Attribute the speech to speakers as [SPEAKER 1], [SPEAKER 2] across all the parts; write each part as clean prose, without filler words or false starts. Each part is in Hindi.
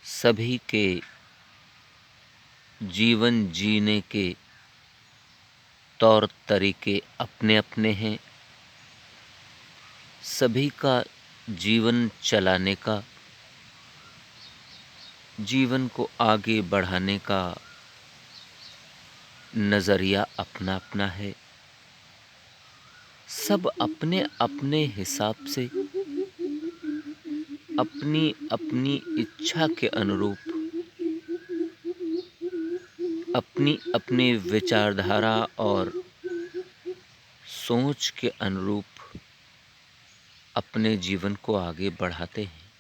[SPEAKER 1] सभी के जीवन जीने के तौर तरीके अपने-अपने हैं। सभी का जीवन चलाने का, जीवन को आगे बढ़ाने का नज़रिया अपना-अपना है। सब अपने-अपने हिसाब से अपनी-अपनी इच्छा के अनुरूप, अपनी-अपनी विचारधारा और सोच के अनुरूप अपने जीवन को आगे बढ़ाते हैं।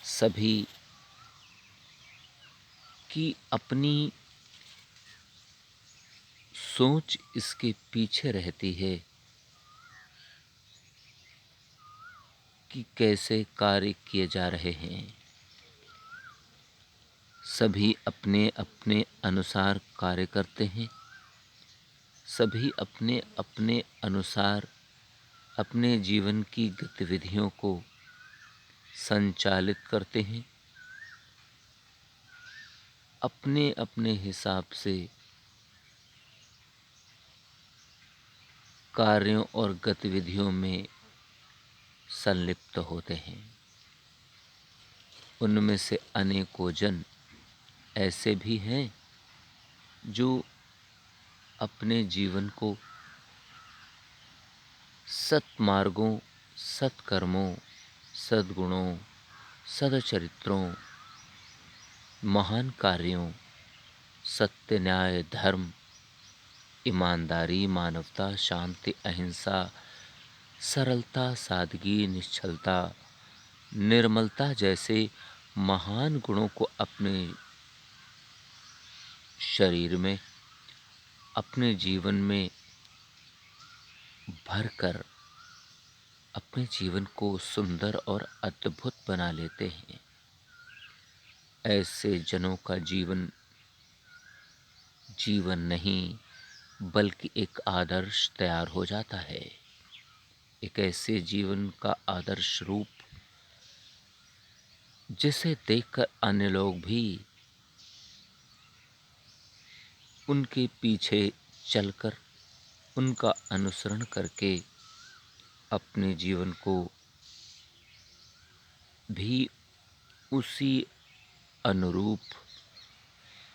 [SPEAKER 1] सभी की अपनी सोच इसके पीछे रहती है कि कैसे कार्य किए जा रहे हैं। सभी अपने-अपने अनुसार कार्य करते हैं। सभी अपने-अपने अनुसार अपने जीवन की गतिविधियों को संचालित करते हैं। अपने-अपने हिसाब से कार्यों और गतिविधियों में संलिप्त होते हैं। उनमें से अनेकों जन ऐसे भी हैं जो अपने जीवन को सत्मार्गों, सत्कर्मों, सद्गुणों, सद्चरित्रों, महान कार्यों, सत्य, न्याय, धर्म, ईमानदारी, मानवता, शांति, अहिंसा, सरलता, सादगी, निश्चलता, निर्मलता जैसे महान गुणों को अपने शरीर में, अपने जीवन में भरकर अपने जीवन को सुंदर और अद्भुत बना लेते हैं। ऐसे जनों का जीवन जीवन नहीं बल्कि एक आदर्श तैयार हो जाता है। एक ऐसे जीवन का आदर्श रूप जिसे देखकर अन्य लोग भी उनके पीछे चलकर, उनका अनुसरण करके अपने जीवन को भी उसी अनुरूप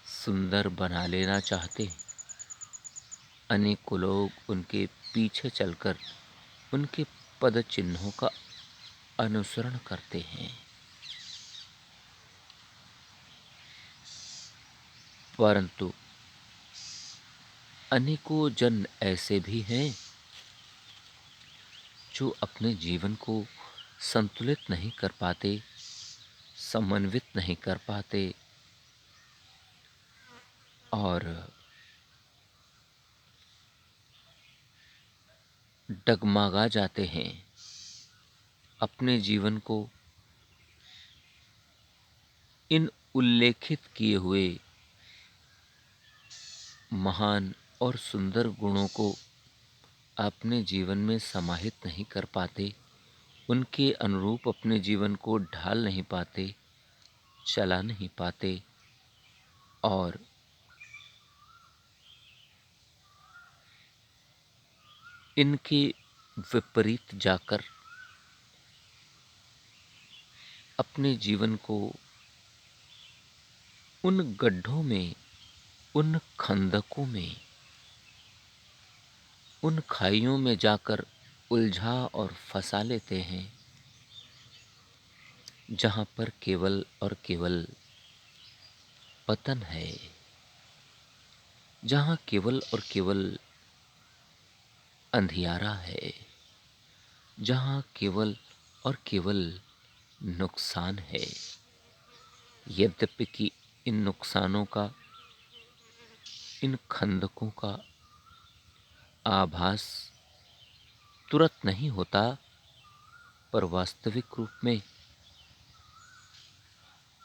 [SPEAKER 1] सुंदर बना लेना चाहते हैं। अनेकों लोग उनके पीछे चलकर उनके पद चिन्हों का अनुसरण करते हैं। परंतु अनेकों जन ऐसे भी हैं जो अपने जीवन को संतुलित नहीं कर पाते, समन्वित नहीं कर पाते और डगमगा जाते हैं। अपने जीवन को इन उल्लेखित किए हुए महान और सुंदर गुणों को अपने जीवन में समाहित नहीं कर पाते, उनके अनुरूप अपने जीवन को ढाल नहीं पाते, चला नहीं पाते और इनके विपरीत जाकर अपने जीवन को उन गड्ढों में, उन खंदकों में, उन खाइयों में जाकर उलझा और फंसा लेते हैं, जहाँ पर केवल और केवल पतन है, जहाँ केवल और केवल अंधियारा है, जहाँ केवल और केवल नुकसान है। यद्यपि कि इन नुकसानों का, इन खंदकों का आभास तुरंत नहीं होता, पर वास्तविक रूप में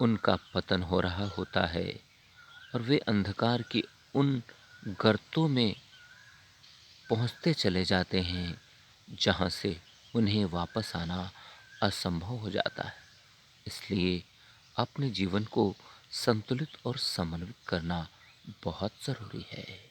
[SPEAKER 1] उनका पतन हो रहा होता है और वे अंधकार के उन गर्तों में पहुंचते चले जाते हैं जहां से उन्हें वापस आना असंभव हो जाता है। इसलिए अपने जीवन को संतुलित और समन्वित करना बहुत ज़रूरी है।